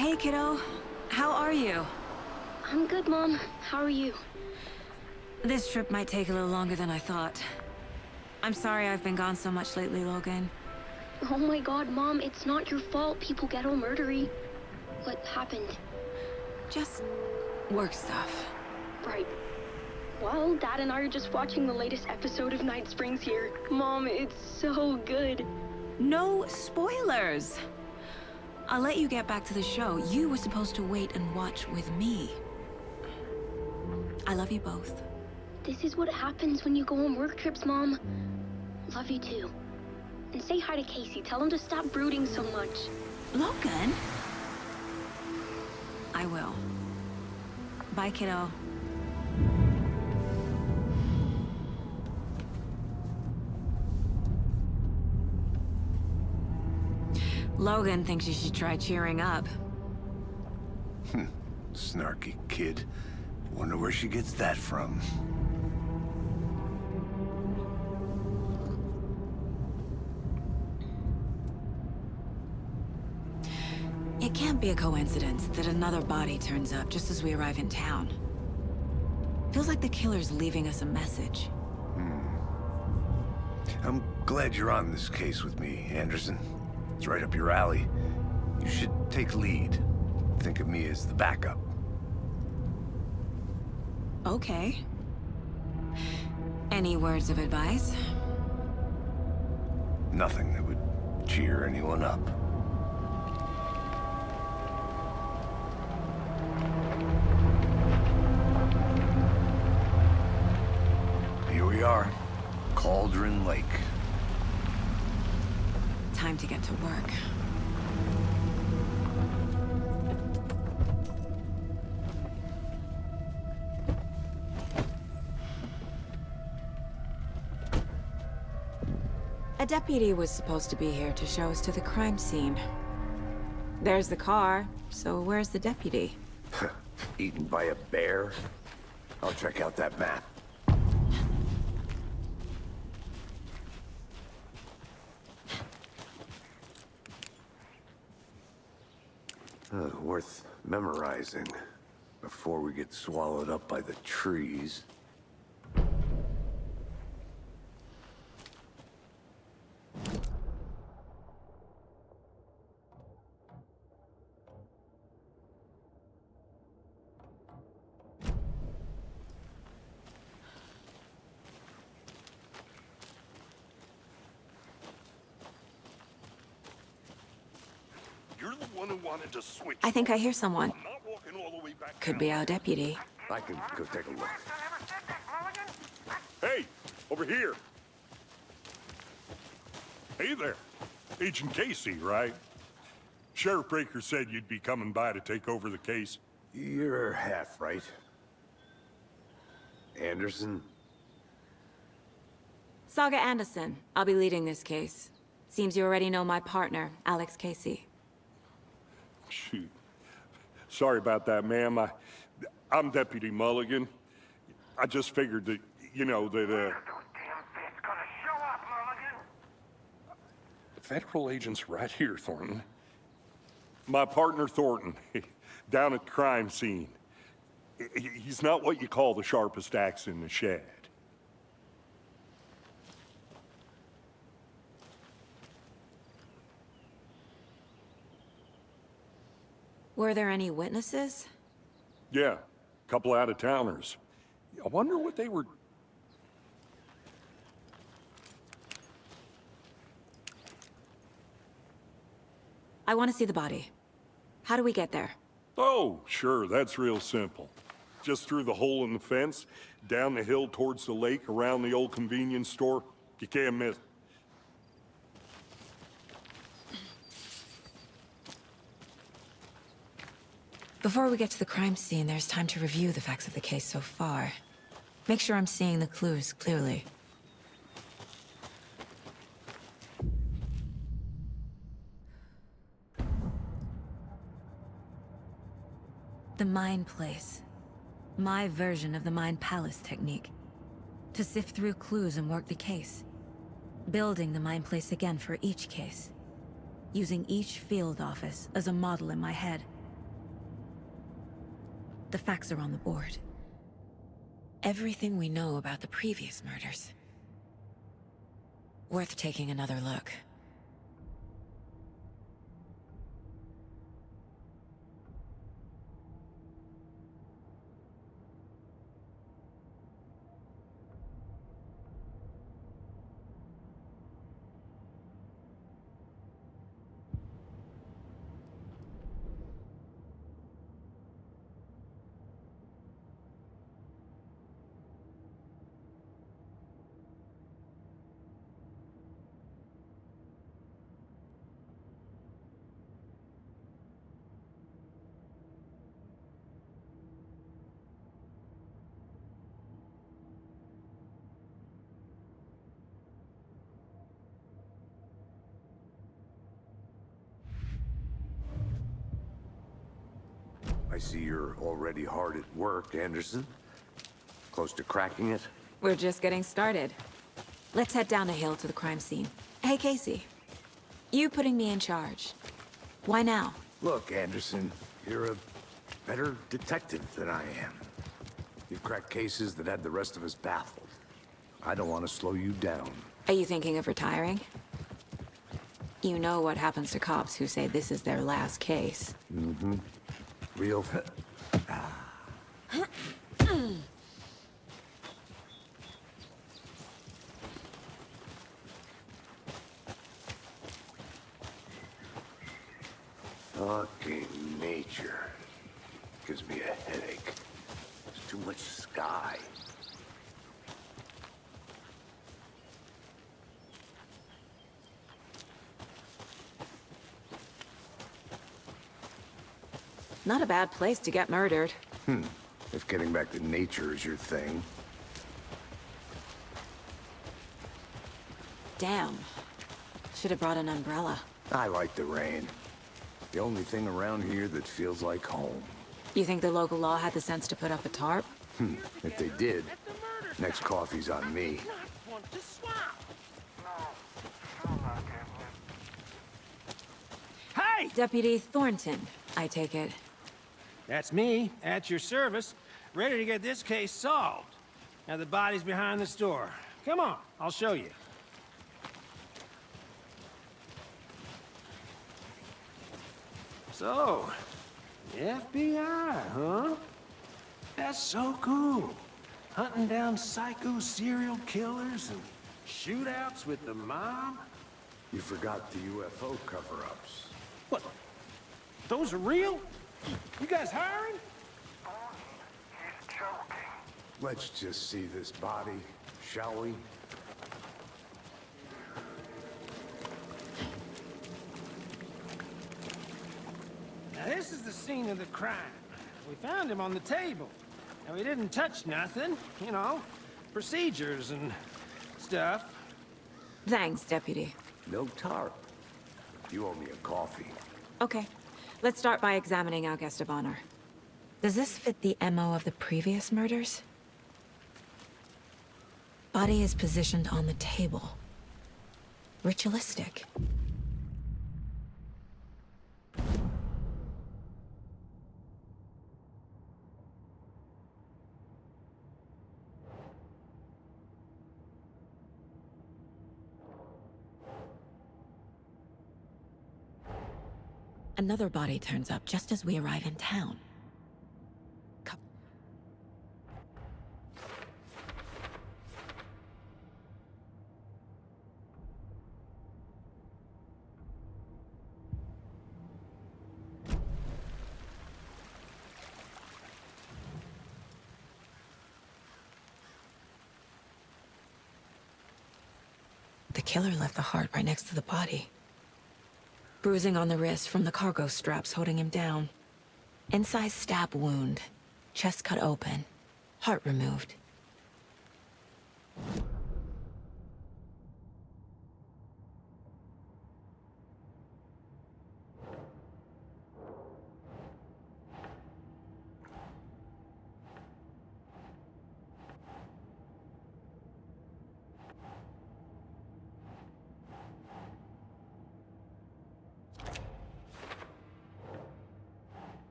Hey, kiddo. How are you? I'm good, Mom. How are you? This trip might take a little longer than I thought. I'm sorry I've been gone so much lately, Logan. Oh my god, Mom, it's not your fault people get all murdery. What happened? Just work stuff. Right. Well, Dad and I are just watching the latest episode of Night Springs here. Mom, it's so good. No spoilers! I'll let you get back to the show. You were supposed to wait and watch with me. I love you both. This is what happens when you go on work trips, Mom. Love you too. And say hi to Casey. Tell him to stop brooding so much. Logan? I will. Bye, kiddo. Logan thinks you should try cheering up. Snarky kid. Wonder where she gets that from. It can't be a coincidence that another body turns up just as we arrive in town. Feels like the killer's leaving us a message. I'm glad you're on this case with me, Anderson. It's right up your alley. You should take lead. Think of me as the backup. Okay. Any words of advice? Nothing that would cheer anyone up. Here we are. Cauldron Lake. Time to get to work. A deputy was supposed to be here to show us to the crime scene. There's the car, so where's the deputy? Eaten by a bear? I'll check out that map. Worth memorizing before we get swallowed up by the trees. You're the one who wanted to switch. I think I hear someone. I'm not walking all the way back Could down. be our deputy. I can go take a look. Hey, over here. Hey there. Agent Casey, right? Sheriff Breaker said you'd be coming by to take over the case. You're half right. Anderson? Saga Anderson. I'll be leading this case. Seems you already know my partner, Alex Casey. Shoot. Sorry about that, ma'am. I'm Deputy Mulligan. I just figured that, you know, that, The federal agent's right here, Thornton. My partner, Thornton, down at the crime scene. He's not what you call the sharpest axe in the shed. Were there any witnesses? Yeah, a couple out-of-towners. I wonder what they were... I want to see the body. How do we get there? Oh, sure, that's real simple. Just through the hole in the fence, down the hill towards the lake, around the old convenience store. You can't miss. Before we get to the crime scene, there's time to review the facts of the case so far. Make sure I'm seeing the clues clearly. The Mind Place. My version of the Mind Palace technique. To sift through clues and work the case. Building the Mind Place again for each case. Using each field office as a model in my head. The facts are on the board. Everything we know about the previous murders. Worth taking another look. I see you're already hard at work, Anderson. Close to cracking it? We're just getting started. Let's head down a hill to the crime scene. Hey, Casey. You putting me in charge. Why now? Look, Anderson, you're a better detective than I am. You've cracked cases that had the rest of us baffled. I don't want to slow you down. Are you thinking of retiring? You know what happens to cops who say this is their last case. Real... Fucking nature. Gives me a headache. There's too much sky. Not a bad place to get murdered. If getting back to nature is your thing. Damn. Should have brought an umbrella. I like the rain. The only thing around here that feels like home. You think the local law had the sense to put up a tarp? If they did, next coffee's on me. Hey! Deputy Thornton, I take it. That's me, at your service, ready to get this case solved. Now the body's behind the store. Come on, I'll show you. So, the FBI, huh? That's so cool. Hunting down psycho serial killers and shootouts with the mob? You forgot the UFO cover-ups. What? Those are real? You guys hiring? Let's just see this body, shall we? Now this is the scene of the crime. We found him on the table. And we didn't touch nothing, you know, procedures and stuff. Thanks, Deputy. No tarp. You owe me a coffee. Okay. Let's start by examining our guest of honor. Does this fit the MO of the previous murders? Body is positioned on the table. Ritualistic. Another body turns up just as we arrive in town. The killer left the heart right next to the body. Bruising on the wrist from the cargo straps holding him down. Incised stab wound. Chest cut open. Heart removed.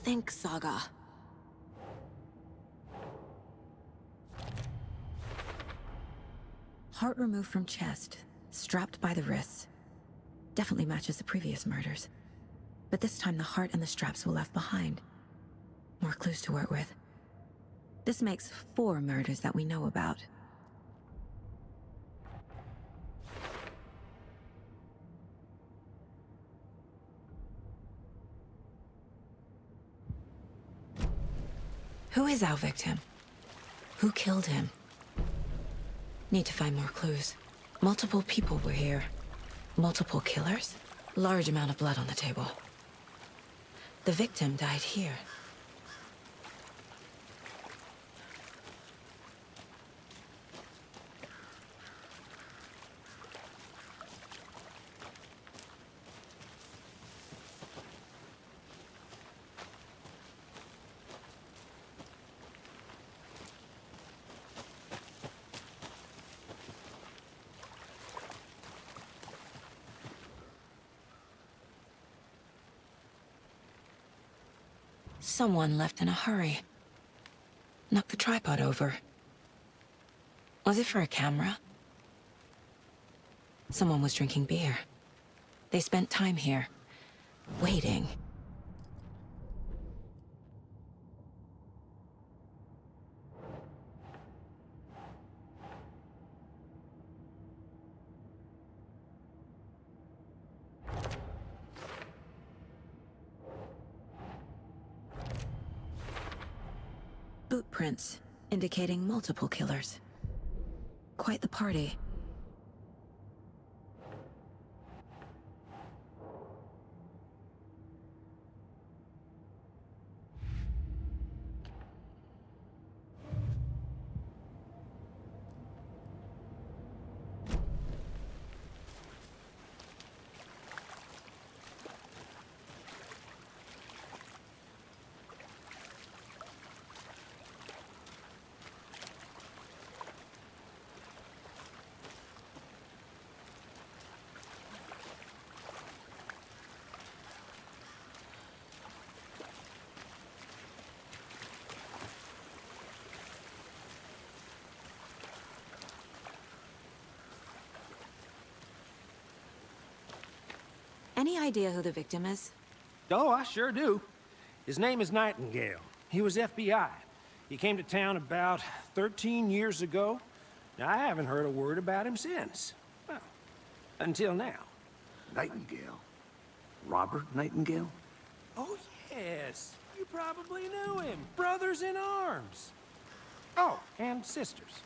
Think, Saga. Heart removed from chest, strapped by the wrists. Definitely matches the previous murders. But this time the heart and the straps were left behind. More clues to work with. This makes 4 murders that we know about. Who is our victim? Who killed him? Need to find more clues. Multiple people were here. Multiple killers? Large amount of blood on the table. The victim died here. Someone left in a hurry. Knocked the tripod over. Was it for a camera? Someone was drinking beer. They spent time here, waiting. Boot prints, indicating multiple killers. Quite the party. Any idea who the victim is? Oh, I sure do. His name is Nightingale. He was FBI. He came to town about 13 years ago. Now, I haven't heard a word about him since. Well, until now. Nightingale? Robert Nightingale? Oh, yes. You probably knew him. Brothers in arms. Oh, and sisters.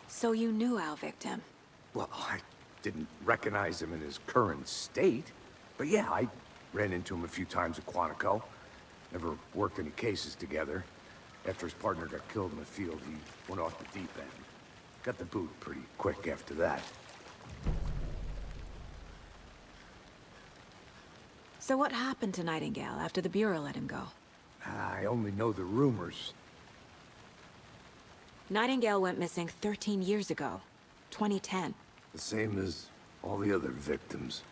So you knew our victim? Well, I didn't recognize him in his current state. But yeah, I ran into him a few times at Quantico. Never worked any cases together. After his partner got killed in the field, he went off the deep end. Got the boot pretty quick after that. So what happened to Nightingale after the Bureau let him go? I only know the rumors. Nightingale went missing 13 years ago, 2010. The same as all the other victims.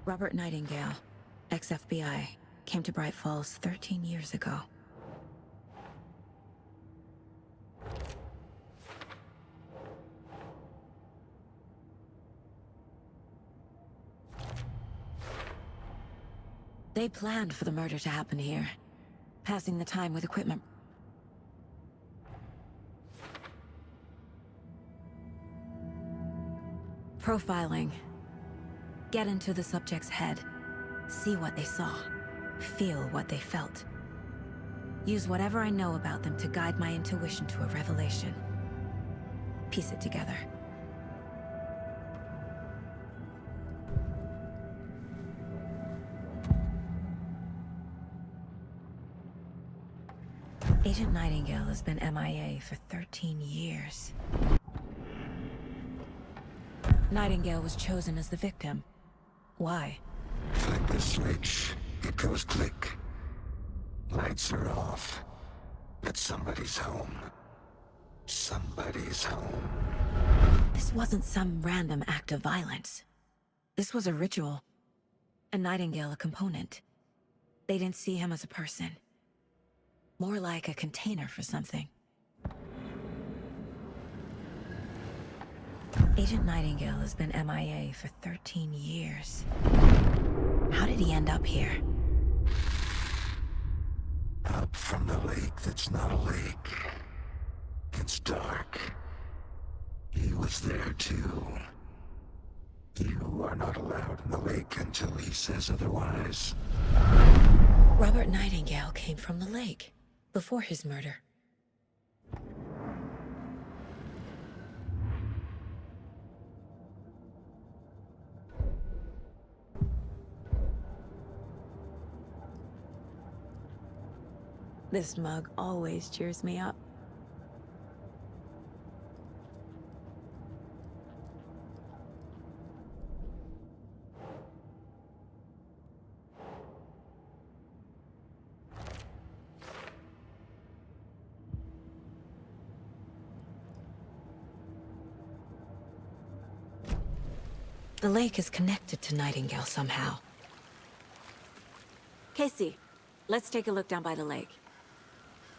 Robert Nightingale, ex-FBI, came to Bright Falls 13 years ago. They planned for the murder to happen here, passing the time with equipment. Profiling. Get into the subject's head. See what they saw. Feel what they felt. Use whatever I know about them to guide my intuition to a revelation. Piece it together. Agent Nightingale has been MIA for 13 years. Nightingale was chosen as the victim. Why? Flick the switch. It goes click. Lights are off. But somebody's home. Somebody's home. This wasn't some random act of violence. This was a ritual. And Nightingale a component. They didn't see him as a person. More like a container for something. Agent Nightingale has been MIA for 13 years. How did he end up here? Up from the lake that's not a lake. It's dark. He was there too. You are not allowed in the lake until he says otherwise. Robert Nightingale came from the lake, before his murder. This mug always cheers me up. The lake is connected to Nightingale somehow. Casey, let's take a look down by the lake.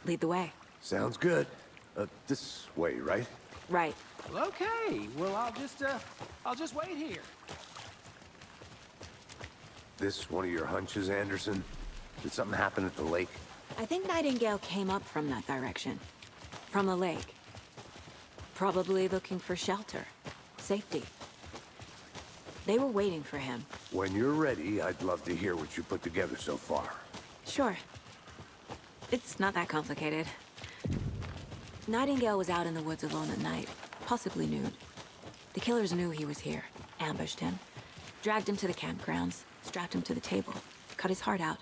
Lead the way. Sounds good. This way, right? Right. Well, okay. Well, I'll just wait here. This one of your hunches, Anderson? Did something happen at the lake? I think Nightingale came up from that direction. From the lake. Probably looking for shelter. Safety. They were waiting for him. When you're ready, I'd love to hear what you put together so far. Sure. It's not that complicated. Nightingale was out in the woods alone at night, possibly nude. The killers knew he was here, ambushed him, dragged him to the campgrounds, strapped him to the table, cut his heart out.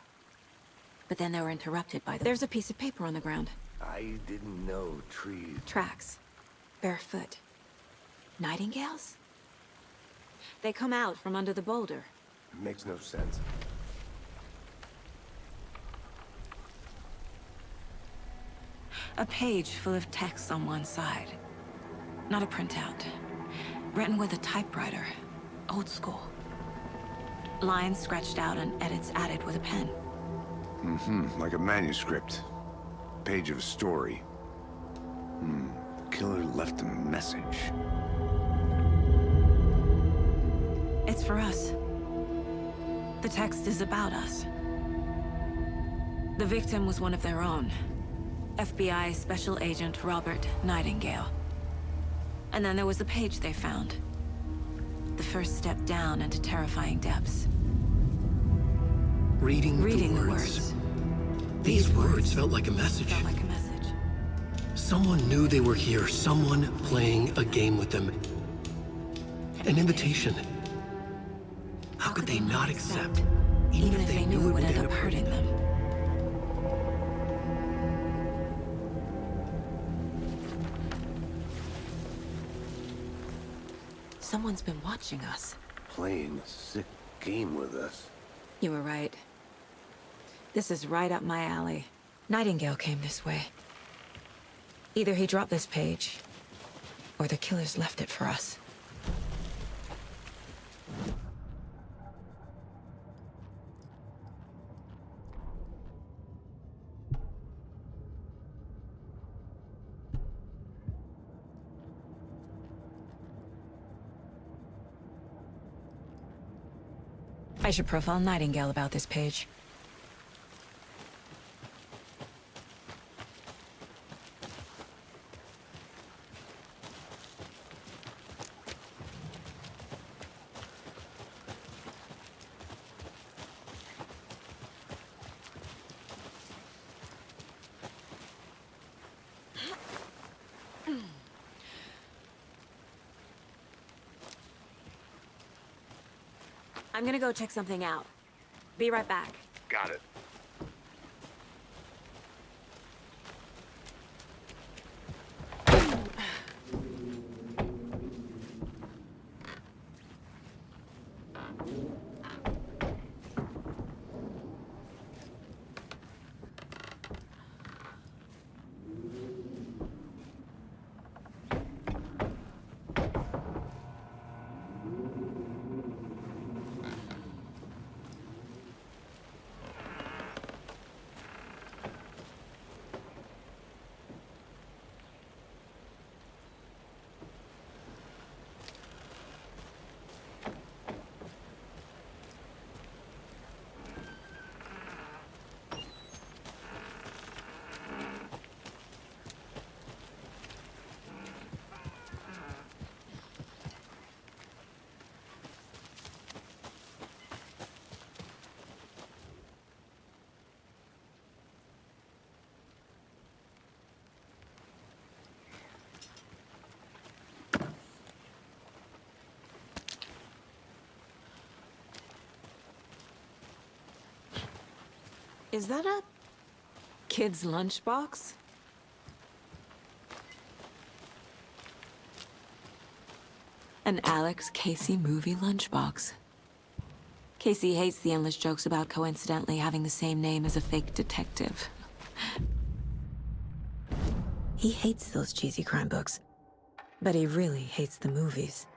But then they were interrupted by there's a piece of paper on the ground. I didn't know trees... Tracks. Barefoot. Nightingales? They come out from under the boulder. Makes no sense. A page full of text on one side. Not a printout. Written with a typewriter. Old school. Lines scratched out and edits added with a pen. Like a manuscript. Page of a story. The killer left a message. It's for us. The text is about us. The victim was one of their own. FBI Special Agent Robert Nightingale. And then there was the page they found. The first step down into terrifying depths. Reading The the words. These words felt like a message. Felt like a message. Someone knew they were here, someone playing a game with them. An invitation. How could they not accept, even if they knew it would end up hurting them? Someone's been watching us. Playing a sick game with us. You were right. This is right up my alley. Nightingale came this way. Either he dropped this page, or the killers left it for us. I should profile Nightingale about this page. I'm gonna go check something out. Be right back. Got it. Is that a kid's lunchbox? An Alex Casey movie lunchbox. Casey hates the endless jokes about coincidentally having the same name as a fake detective. He hates those cheesy crime books, but he really hates the movies.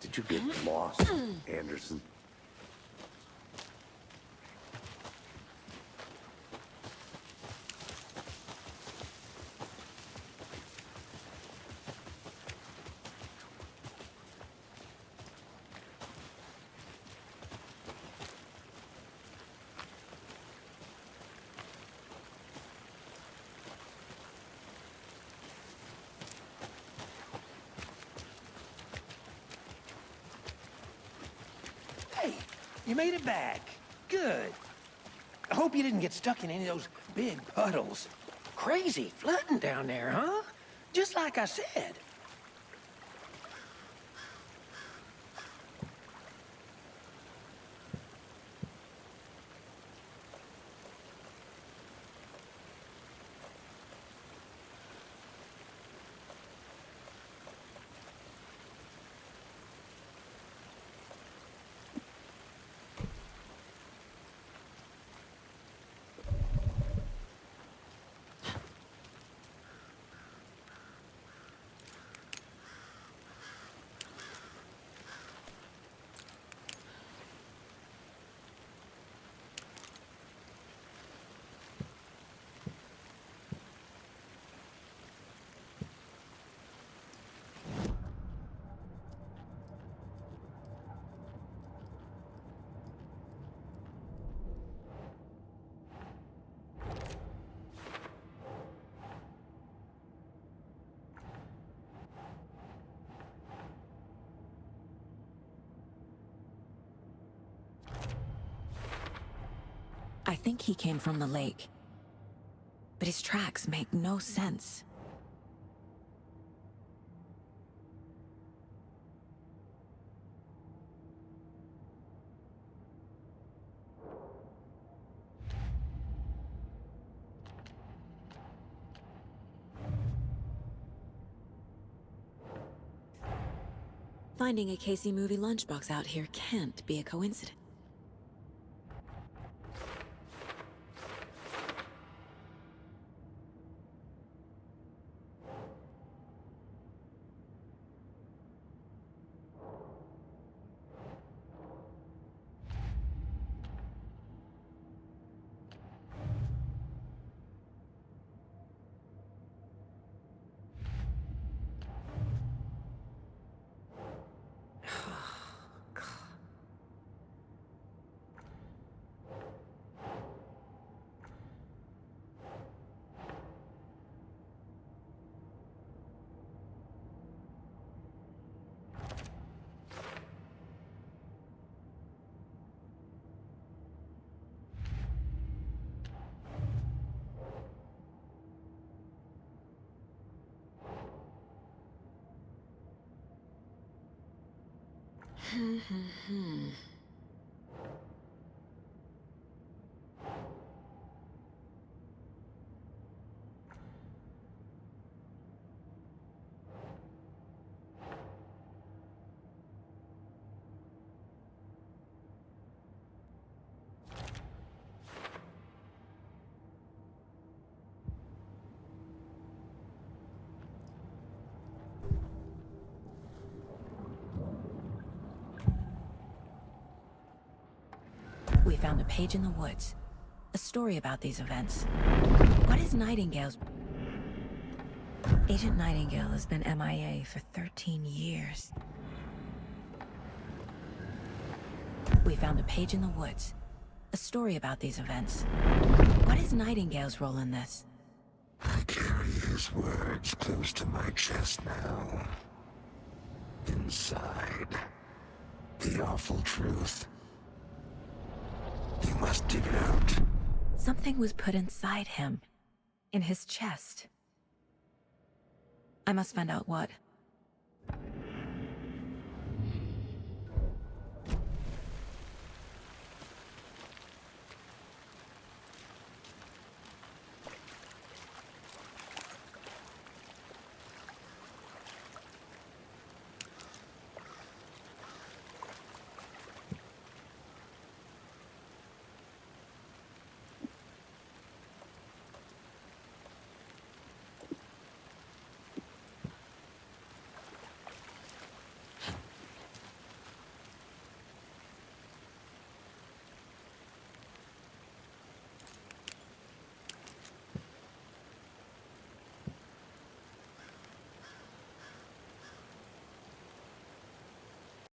Did you get lost, Anderson? Hey, you made it back. Good. I hope you didn't get stuck in any of those big puddles. Crazy flooding down there, huh? Just like I said. I think he came from the lake. But his tracks make no sense. Finding a Casey movie lunchbox out here can't be a coincidence. We found a page in the woods. A story about these events. What is Nightingale's... Agent Nightingale has been MIA for 13 years. We found a page in the woods. A story about these events. What is Nightingale's role in this? I carry his words close to my chest now. Inside, the awful truth. You must dig it out. Something was put inside him. In his chest. I must find out what.